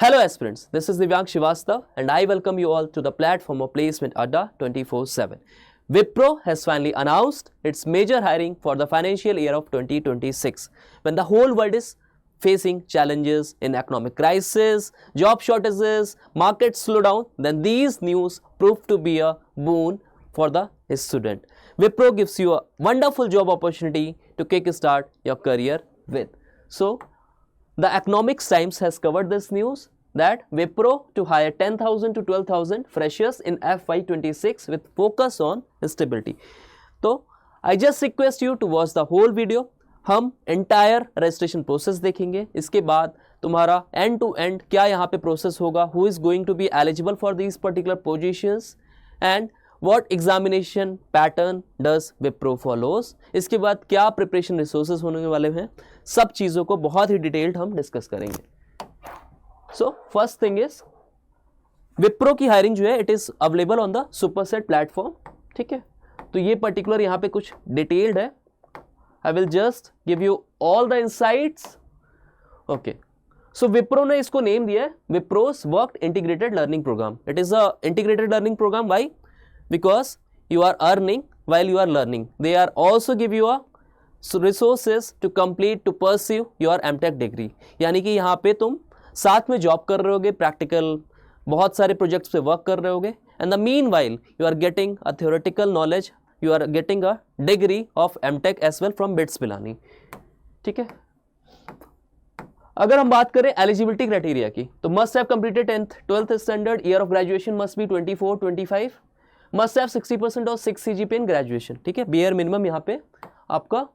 Hello aspirants, this is Divyank Srivastav and I welcome you all to the platform of Placement Adda 24/7. Wipro has finally announced its major hiring for the financial year of 2026 when the whole world is facing challenges in economic crisis, job shortages, market slowdown, then these news prove to be a boon for the student. Wipro gives you a wonderful job opportunity to kickstart your career with. So, the Economics Times has covered this news that Wipro to hire 10,000 to 12,000 freshers in FY26 with focus on stability. तो I just request you to watch the whole video. हम entire registration process देखेंगे. इसके बाद तुम्हारा end to end क्या यहाँ पे process होगा, who is going to be eligible for these particular positions and what examination pattern does Wipro follows. इसके बाद क्या preparation resources होने वाले हैं, सब चीज़ों को बहुत ही डिटेल्ड हम डिस्कस करेंगे. So first thing is Wipro की हायरिंग जो है it is available on the Superset platform. ठीक है, तो ये पर्टिकुलर यहाँ पे कुछ डिटेल्ड है. I will just give you all the insights. Okay, so Wipro ने इसको नेम दिया है Wipro's work integrated learning program. It is a integrated learning program. Why? Because you are earning while you are learning. They are also give you a resources to complete to pursue your MTech degree. यानी कि यहाँ पे तुम साथ में job कर रहे होगे, प्रैक्टिकल बहुत सारे प्रोजेक्ट्स पे वर्क कर रहे होगे and the mean while you are getting a theoretical knowledge, you are getting a degree of MTech as well from BITS Pilani. ठीक है, अगर हम बात करें एलिजिबिलिटी क्राइटेरिया की तो must have completed 10th 12th standard, year of graduation must be 24-25, must have 60% और 6 CGPA in graduation. ठीक है, बेयर मिनिमम यहाँ पे आपका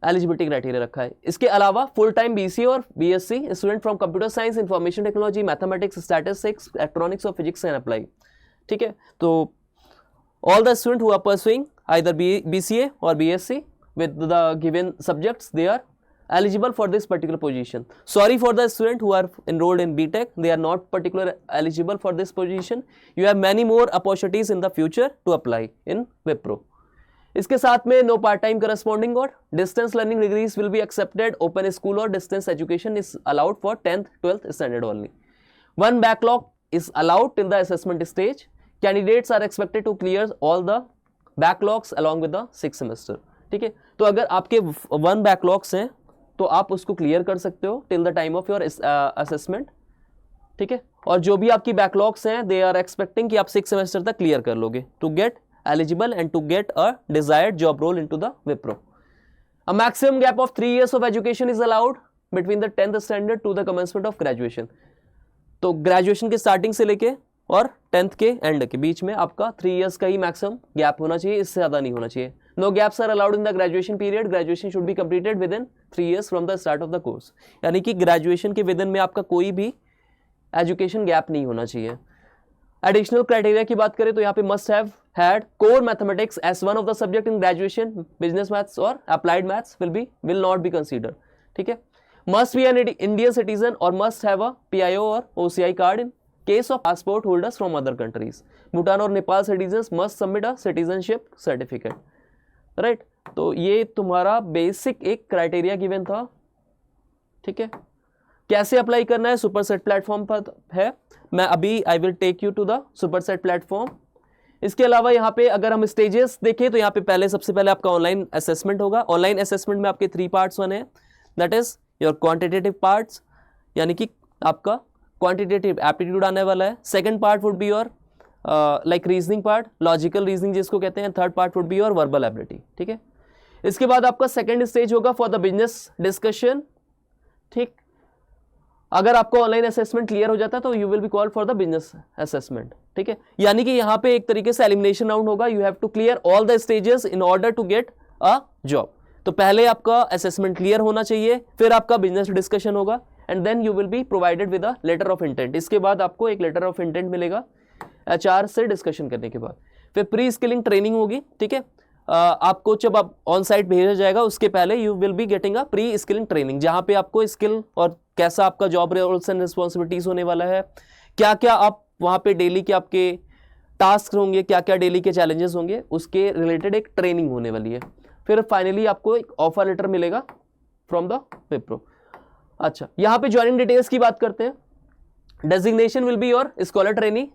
एलिजिबिलिटी क्राइटेरिया रखा है. इसके अलावा फुल टाइम BCA और BSc student from computer science, information technology, mathematics, statistics, electronics और फिजिक्स कैन अप्लाई. ठीक है, तो all the student who are pursuing either BCA और BSc with the given subjects they are eligible for this particular position. Sorry for the student who are enrolled in BTech, they are not particularly eligible for this position. You have many more opportunities in the future to apply in Wipro. इसके साथ में no part time corresponding और distance learning degrees will be accepted. Open school और distance education is allowed for 10th 12th standard only. One backlog is allowed till the assessment stage. Candidates are expected to clear all the backlogs along with the 6th semester. ठीक है, तो अगर आपके 1 backlogs हैं तो आप उसको clear कर सकते हो till the time of your assessment. ठीक है, और जो भी आपकी बैकलॉग्स हैं दे आर एक्सपेक्टिंग कि आप 6th सेमेस्टर तक क्लियर कर लोगे to get eligible and to get a desired job role into the Wipro. A maximum gap of 3 years of education is allowed between the 10th standard to the commencement of graduation. तो graduation के starting से लेके और 10th के and के बीच में आपका 3 years का ही मैक्सिमम गैप होना चाहिए, इससे ज़्यादा नहीं होना चाहिए. No gaps are allowed in the graduation period. Graduation should be completed with in 3 years from the start of the course. यानी कि ग्रेजुएशन के विद इन में आपका कोई भी एजुकेशन गैप नहीं होना चाहिए. एडिशनल क्राइटेरिया की बात करें तो यहाँ पे must have had core mathematics as one of the subject in graduation. Business maths और applied maths will not be consider. ठीक है, must be an Indian citizen और मस्ट हैव अ PIO और OCI card in case of passport holders from other countries. Bhutan और Nepal citizen must submit a citizenship certificate. Right, तो ये तुम्हारा basic एक criteria given था. ठीक है, कैसे अप्लाई करना है सुपरसेट प्लेटफॉर्म पर है. मैं अभी I will take you to the Superset platform. इसके अलावा यहाँ पे अगर हम स्टेजेस देखें तो यहाँ पे पहले सबसे पहले आपका ऑनलाइन असेसमेंट होगा. ऑनलाइन असेसमेंट में आपके 3 पार्ट्स होने हैं. That is your quantitative parts, यानी कि आपका क्वांटिटेटिव एप्टीट्यूड आने वाला है. Second part would be your like reasoning part, logical reasoning जिसको कहते हैं. Third part would be your verbal ability. ठीक है, इसके बाद आपका सेकेंड स्टेज होगा फॉर द बिजनेस डिस्कशन. ठीक, अगर आपको ऑनलाइन असेसमेंट क्लियर हो जाता है तो you will be called for the business assessment. ठीक है, यानी कि यहाँ पे एक तरीके से एलिमिनेशन राउंड होगा. You have to clear all the stages in order to get a job. तो पहले आपका असेसमेंट क्लियर होना चाहिए, फिर आपका बिजनेस डिस्कशन होगा and then you will be provided with a letter of intent. इसके बाद आपको एक लेटर ऑफ इंटेंट मिलेगा HR से डिस्कशन करने के बाद. फिर प्री स्किलिंग ट्रेनिंग होगी. ठीक है, आपको जब आप ऑन साइट भेजा जाएगा उसके पहले you will be getting a pre skilling training, जहाँ पे आपको स्किल और कैसा आपका जॉब रोल्स एंड रिस्पॉन्सिबिलिटीज होने वाला है, क्या क्या आप वहाँ पे डेली के आपके टास्क होंगे, क्या क्या डेली के चैलेंजेस होंगे, उसके रिलेटेड एक ट्रेनिंग होने वाली है. फिर फाइनली आपको एक ऑफर लेटर मिलेगा फ्रॉम द विप्रो. अच्छा, यहाँ पे ज्वाइनिंग डिटेल्स की बात करते हैं. Designation will be your scholar trainee.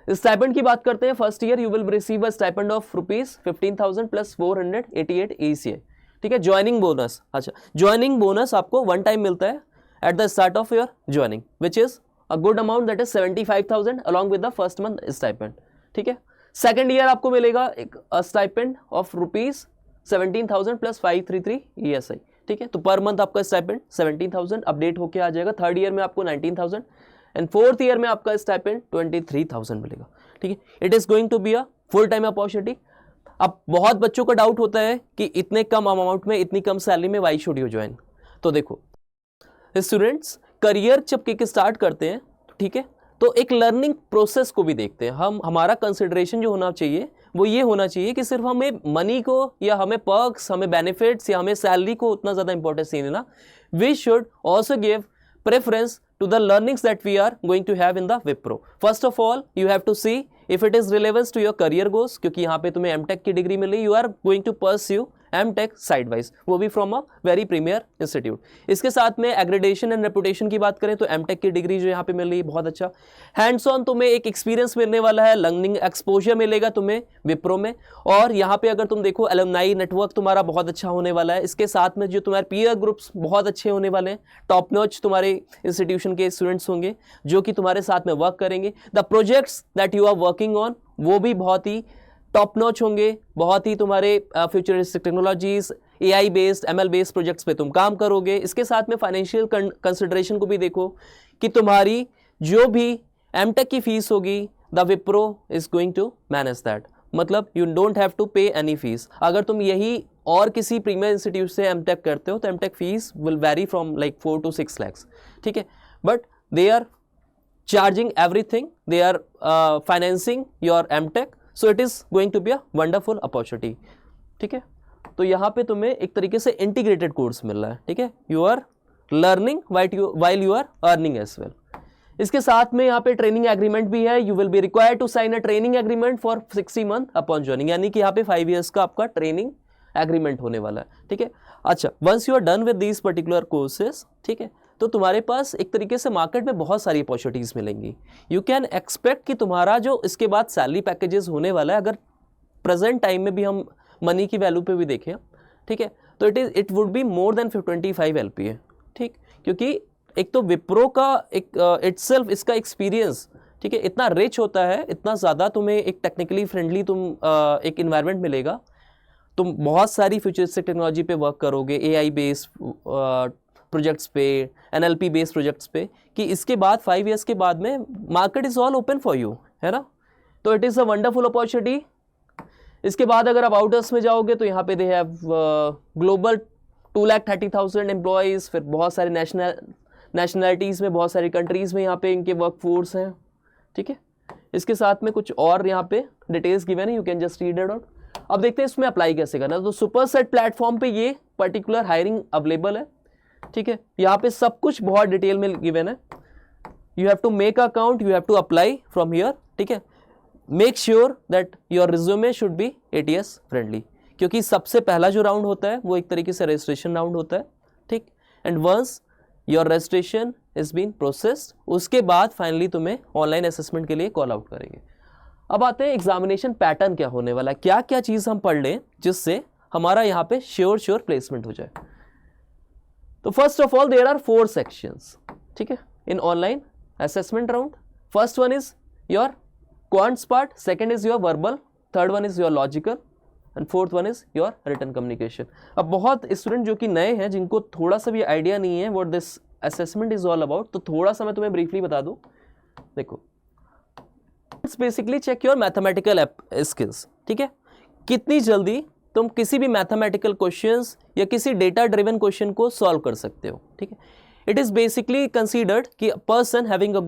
Stipend की बात करते हैं, first year you will receive a stipend of ₹15,000 plus 488 ECA। ठीक है, ज्वाइनिंग बोनस, अच्छा ज्वाइनिंग बोनस आपको वन टाइम मिलता है at the start of your joining which is a good amount, that is 75,000 along with the first month stipend. ठीक है, second year आपको मिलेगा एक स्टाइपेंड ऑफ ₹17,000 प्लस 533 ESI। ठीक है, तो पर मंथ आपका स्टाइपेंड 17,000 अपडेट होके आ जाएगा। थर्ड ईयर में आपको 19,000 एंड फोर्थ ईयर में आपका स्टाइपेंड 23,000 मिलेगा। ठीक है, it is going to be a full time opportunity. अब बहुत बच्चों का डाउट होता है कि इतने कम अमाउंट में, इतनी कम सैलरी में वाई शुड यू ज्वाइन। तो देखो स्टूडेंट्स, करियर जब किक स्टार्ट करते हैं, ठीक है, तो एक लर्निंग प्रोसेस को भी देखते हैं हम। हमारा कंसिडरेशन जो होना चाहिए वो ये होना चाहिए कि सिर्फ हमें मनी को या हमें पर्क्स, हमें बेनिफिट्स या हमें सैलरी को उतना ज़्यादा इंपॉर्टेंस नहीं देना। We should also give preference to the learnings that we are going to have in the Wipro. First of all, you have to see if it is relevant to your career goals, क्योंकि यहाँ पे तुम्हें MTech की डिग्री मिली, you are going to pursue MTech side wise, वो भी from a very premier institute. इसके साथ में एग्रेडेशन एंड रेपुटेशन की बात करें तो MTech की डिग्री जो यहाँ पे मिल रही है बहुत अच्छा। हैंड्स ऑन तुम्हें एक एक्सपीरियंस मिलने वाला है, लर्निंग एक्सपोजर मिलेगा तुम्हें विप्रो में। और यहाँ पे अगर तुम देखो एलुमनाई नेटवर्क तुम्हारा बहुत अच्छा होने वाला है। इसके साथ में जो तुम्हारे पीयर ग्रुप्स बहुत अच्छे होने वाले हैं, टॉप नॉच तुम्हारे इंस्टीट्यूशन के स्टूडेंट्स होंगे जो कि तुम्हारे साथ में वर्क करेंगे। The projects that you are working on वो भी बहुत ही टॉप नॉच होंगे, बहुत ही तुम्हारे futuristic technologies, AI based, ML based projects पे तुम काम करोगे। इसके साथ में फाइनेंशियल कंसिडरेशन को भी देखो कि तुम्हारी जो भी MTech की फीस होगी, the Wipro is going to manage that. मतलब you don't have to pay any fees. अगर तुम यही और किसी प्रीमियर इंस्टीट्यूट से MTech करते हो तो MTech fees will vary from like 4 to 6 lakhs। ठीक है, but they are charging everything, they are financing your MTech, so it is going to be a wonderful opportunity. ठीक है, तो यहाँ पे तुम्हें एक तरीके से इंटीग्रेटेड कोर्स मिल रहा है। ठीक है, you are learning while you are earning as well. इसके साथ में यहाँ पे ट्रेनिंग एग्रीमेंट भी है। You will be required to sign a training agreement for 60 month upon joining, यानी कि यहाँ पे 5 years का आपका ट्रेनिंग एग्रीमेंट होने वाला है। ठीक है, अच्छा once you are done with these particular courses, ठीक है, तो तुम्हारे पास एक तरीके से मार्केट में बहुत सारी अपॉर्चुनिटीज़ मिलेंगी। यू कैन एक्सपेक्ट कि तुम्हारा जो इसके बाद सैलरी पैकेजेस होने वाला है, अगर प्रेजेंट टाइम में भी हम मनी की वैल्यू पे भी देखें, ठीक है, तो it would be more than 25 LPA। ठीक, क्योंकि एक तो विप्रो का एक इटसेल्फ इसका एक्सपीरियंस, ठीक है, इतना रिच होता है, इतना ज़्यादा तुम्हें एक टेक्निकली फ्रेंडली एक इन्वायरमेंट मिलेगा। तुम बहुत सारी फ्यूचरिस्टिक टेक्नोलॉजी पे वर्क करोगे, AI बेस्ड प्रोजेक्ट्स पे, NLP बेस्ड प्रोजेक्ट्स पे, कि इसके बाद 5 years के बाद में market is all open for you, है ना। तो it is a wonderful opportunity. इसके बाद अगर आप आउटर्स में जाओगे तो यहाँ पे दे हैव ग्लोबल 2,30,000 एम्प्लॉयज़, फिर बहुत सारे नेशनलिटीज़ में, बहुत सारी कंट्रीज़ में यहाँ पे इनके वर्क फोर्स हैं। ठीक है, इसके साथ में कुछ और यहाँ पे डिटेल्स गिवन है, you can just read it out. अब देखते हैं इसमें अप्लाई कैसे करना। तो सुपरसेट प्लेटफॉर्म पे ये पर्टिकुलर हायरिंग अवेलेबल है। ठीक है, यहाँ पे सब कुछ बहुत डिटेल में गिवन है। You have to make account, you have to apply from here. ठीक है, make sure that your resume should be ATS friendly, क्योंकि सबसे पहला जो राउंड होता है वो एक तरीके से रजिस्ट्रेशन राउंड होता है। ठीक, and once your registration is been processed, उसके बाद फाइनली तुम्हें ऑनलाइन असेसमेंट के लिए कॉल आउट करेंगे। अब आते हैं एग्जामिनेशन पैटर्न क्या होने वाला है, क्या क्या चीज़ हम पढ़ लें जिससे हमारा यहाँ पे श्योर प्लेसमेंट हो जाए। तो first of all there are 4 sections, ठीक है, in online assessment round. First one is your quants part, second is your verbal, third one is your logical and fourth one is your written communication. अब बहुत student जो कि नए हैं, जिनको थोड़ा सा भी आइडिया नहीं है what this assessment is all about, तो थोड़ा सा मैं तुम्हें ब्रीफली बता दूं। देखो, it's basically check your mathematical skills. ठीक है, कितनी जल्दी तुम किसी भी मैथमेटिकल क्वेश्चंस या किसी डेटा ड्रिवन क्वेश्चन को सॉल्व कर सकते हो। ठीक है, इट इज बेसिकली कंसीडर्ड कि person having a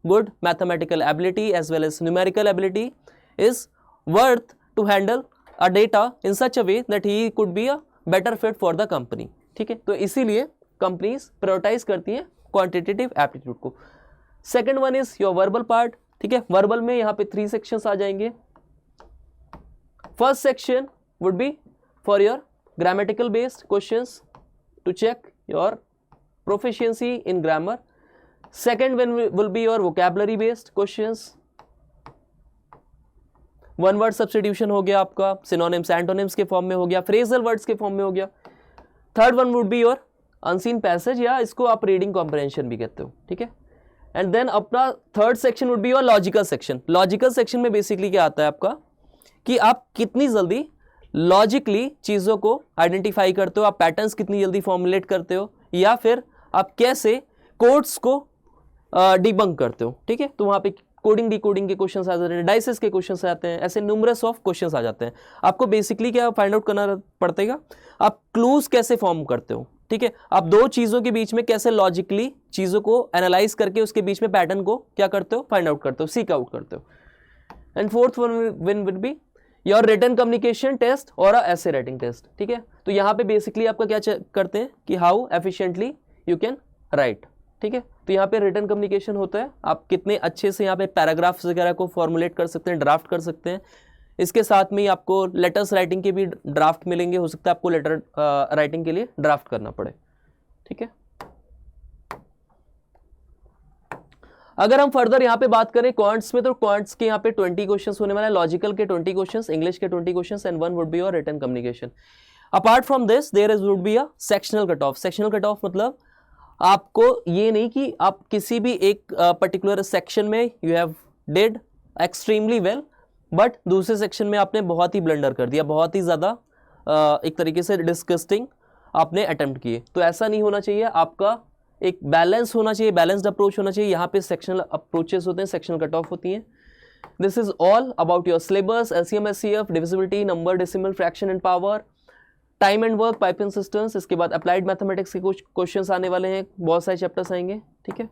good mathematical ability as well as numerical ability is worth to handle a data in such a way that he could be a better fit for the company. ठीक है, तो इसीलिए companies prioritize करती हैं quantitative aptitude को। Second one is your verbal part. ठीक है, verbal में यहाँ पे 3 sections आ जाएंगे। First section would be for your grammatical based questions to check your proficiency in grammar. Second one will be your vocabulary based questions. One word substitution हो गया आपका, synonyms antonyms के फॉर्म में हो गया, फ्रेजल वर्ड्स के form में हो गया. Third one would be your unseen passage, या इसको आप रीडिंग कॉम्प्रहेंशन भी कहते हो, ठीक है. एंड देन अपना third section would be your logical section. Logical section में बेसिकली क्या आता है आपका कि आप कितनी जल्दी लॉजिकली चीज़ों को आइडेंटिफाई करते हो, आप पैटर्न्स कितनी जल्दी फॉर्मुलेट करते हो, या फिर आप कैसे कोड्स को डिबंक करते हो, ठीक है. तो वहाँ पे कोडिंग डिकोडिंग के क्वेश्चंस आ जाते हैं, डाइसेस के क्वेश्चंस आते हैं, ऐसे न्यूमरस ऑफ क्वेश्चंस आ जाते हैं. आपको बेसिकली क्या फाइंड आउट करना पड़ेगा, आप क्लूज कैसे फॉर्म करते हो, ठीक है. आप दो चीज़ों के बीच में कैसे लॉजिकली चीज़ों को एनालाइज करके उसके बीच में पैटर्न को क्या करते हो, फाइंड आउट करते हो, सीक आउट करते हो. And fourth one will be your written communication test और ऐसे राइटिंग टेस्ट, ठीक है. तो यहाँ पे बेसिकली आपका क्या करते हैं कि how efficiently you can write, ठीक है. तो यहाँ पे रिटन कम्युनिकेशन होता है, आप कितने अच्छे से यहाँ पे पैराग्राफ्स वगैरह को फॉर्मुलेट कर सकते हैं, ड्राफ्ट कर सकते हैं. इसके साथ में ही आपको लेटर्स राइटिंग के भी ड्राफ्ट मिलेंगे, हो सकता है आपको लेटर राइटिंग के लिए ड्राफ्ट करना पड़े, ठीक है. अगर हम फर्दर यहाँ पे बात करें क्वांट्स में, तो क्वांट्स के यहाँ पे 20 क्वेश्चंस होने वाले हैं, लॉजिकल के 20 क्वेश्चंस, इंग्लिश के 20 questions and one would be your written communication. Apart from this there is would be a sectional cut off. Sectional cut off मतलब आपको ये नहीं कि आप किसी भी एक पर्टिकुलर सेक्शन में you have did extremely well, but दूसरे सेक्शन में आपने बहुत ही ब्लंडर कर दिया, बहुत ही ज़्यादा एक तरीके से डिस्गस्टिंग आपने अटेम्प्ट किए. तो ऐसा नहीं होना चाहिए, आपका एक बैलेंस होना चाहिए, बैलेंस्ड अप्रोच होना चाहिए. यहाँ पे सेक्शनल अप्रोचेस होते हैं, सेक्शनल कट ऑफ होती हैं. This is all about your syllabus, LCM SCF, divisibility, number, decimal, fraction and power, time and work, piping systems. इसके बाद अप्लाइड मैथमेटिक्स के कुछ क्वेश्चंस आने वाले हैं, बहुत सारे चैप्टर्स आएंगे, ठीक है.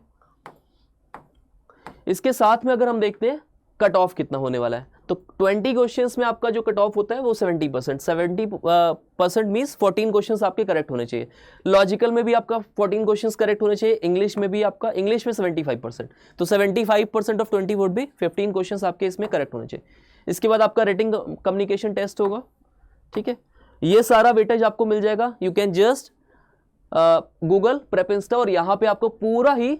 इसके साथ में अगर हम देखते हैं कट ऑफ कितना होने वाला है, तो 20 क्वेश्चंस में आपका जो कट ऑफ होता है वो 70%. 70% मीन्स 14 क्वेश्चंस आपके करेक्ट होने चाहिए. लॉजिकल में भी आपका 14 क्वेश्चंस करेक्ट होने चाहिए, इंग्लिश में भी आपका, इंग्लिश में 75%. तो 75% ऑफ 20 वुड बी 15 क्वेश्चंस आपके इसमें करेक्ट होने चाहिए. इसके बाद आपका रिटन कम्युनिकेशन टेस्ट होगा, ठीक है. ये सारा वेटेज आपको मिल जाएगा. You can just Google prep Insta, और यहाँ पे आपको पूरा ही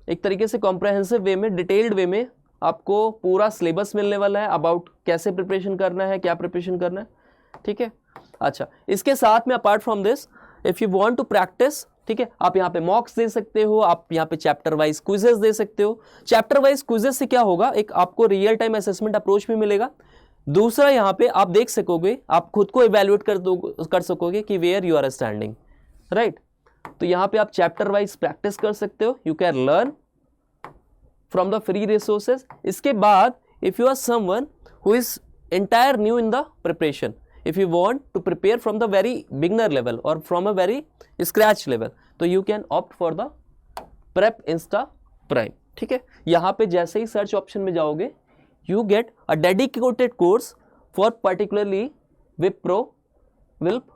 एक तरीके से कॉम्प्रहेंसिव वे में, डिटेल्ड वे में आपको पूरा सिलेबस मिलने वाला है अबाउट कैसे प्रिपरेशन करना है, क्या प्रिपरेशन करना है, ठीक है. अच्छा, इसके साथ में apart from this if you want to practise, ठीक है, आप यहाँ पे मॉक्स दे सकते हो, आप यहाँ पे चैप्टर वाइज क्विजेस दे सकते हो. चैप्टर वाइज क्विजेस से क्या होगा, एक आपको रियल टाइम असेसमेंट अप्रोच भी मिलेगा. दूसरा यहाँ पे आप देख सकोगे, आप खुद को इवेल्युएट कर सकोगे कि where you are standing, right. तो यहाँ पे आप चैप्टर वाइज प्रैक्टिस कर सकते हो. You can learn from the free resources. इसके बाद if you are someone who is entire new in the preparation, if you want to prepare from the very beginner level और from a very scratch level, तो you can opt for the Prep Insta Prime, ठीक है. यहाँ पे जैसे ही search option में जाओगे, you get a dedicated course for particularly Wipro WILP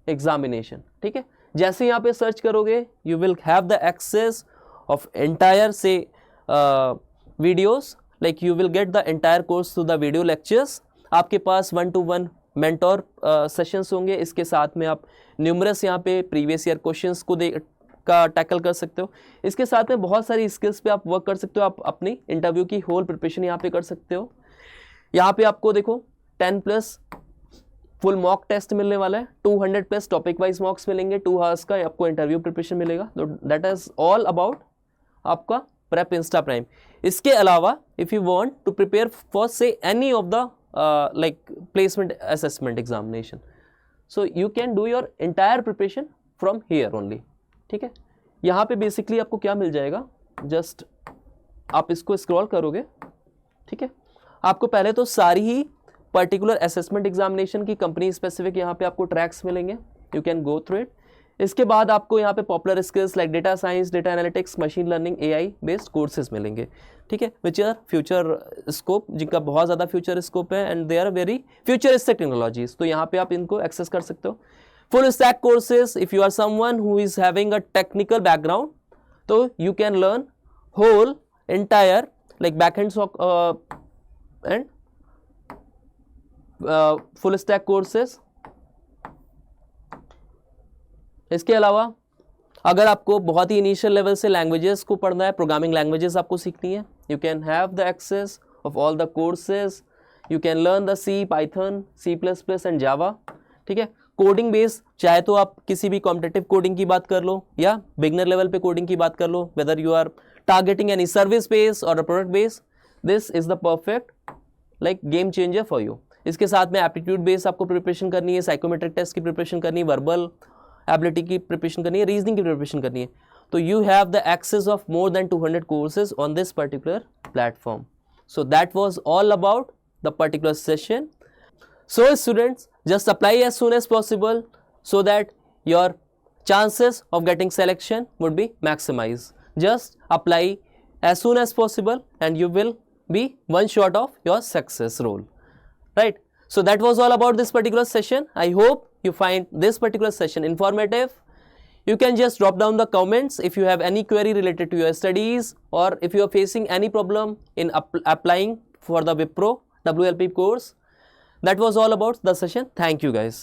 examination, ठीक है. जैसे यहाँ पे सर्च करोगे, you will have the access of entire say videos, like you will get the entire course through the video lectures. आपके पास 1-to-1 mentor sessions होंगे. इसके साथ में आप न्यूमरस यहाँ पे प्रीवियस ईयर क्वेश्चंस को का टैकल कर सकते हो. इसके साथ में बहुत सारी स्किल्स पे आप वर्क कर सकते हो. आप अपनी इंटरव्यू की होल प्रिपरेशन यहाँ पे कर सकते हो. यहाँ पे आपको देखो 10+ फुल मॉक टेस्ट मिलने वाला है, 200+ टॉपिक वाइज मॉक्स मिलेंगे, 2 आवर्स का आपको इंटरव्यू प्रिपरेशन मिलेगा. तो दैट इज ऑल अबाउट आपका प्रेप इंस्टा प्राइम. इसके अलावा if you want to prepare for say any of the like placement assessment examination, so you can do your entire preparation from here only, ठीक है. यहाँ पे basically आपको क्या मिल जाएगा, जस्ट आप इसको स्क्रॉल करोगे, ठीक है. आपको पहले तो सारी ही पर्टिकुलर असेसमेंट एग्जामिनेशन की कंपनी स्पेसिफिक यहाँ पे आपको ट्रैक्स मिलेंगे, you can go through it. इसके बाद आपको यहाँ पे popular skills like data science, data analytics, machine learning, AI based courses मिलेंगे, ठीक है, विच आर फ्यूचर स्कोप, जिनका बहुत ज़्यादा फ्यूचर स्कोप है and they are very futuristic technologies. तो यहाँ पे आप इनको एक्सेस कर सकते हो. Full stack courses, if you are someone who is having a technical background, so you can learn whole entire like backend and full stack courses. इसके अलावा अगर आपको बहुत ही इनिशियल लेवल से लैंग्वेजेस को पढ़ना है, प्रोग्रामिंग लैंग्वेजेस आपको सीखनी है, you can have the access of all the courses, you can learn the C, Python, C++ and Java, ठीक है। कोडिंग बेस चाहे तो आप किसी भी कॉम्पिटिटिव कोडिंग की बात कर लो या बिगनर लेवल पे कोडिंग की बात कर लो, whether you are targeting any service base और a product base, this is the perfect like game changer for you. इसके साथ में एप्टीट्यूड बेस आपको प्रिपरेशन करनी है, साइकोमेट्रिक टेस्ट की प्रिपरेशन करनी है, वर्बल एबिलिटी की प्रिपरेशन करनी है, रीजनिंग की प्रिपरेशन करनी है। तो you have the access of more than 200 courses on this particular platform. So that was all about the particular session. So students, just apply as soon as possible so that your chances of getting selection would be maximized. Just apply as soon as possible and you will be one short of your success role, right? So that was all about this particular session. I hope you find this particular session informative. You can just drop down the comments if you have any query related to your studies, or if you are facing any problem in applying for the Wipro WLP course. That was all about the session. Thank you guys.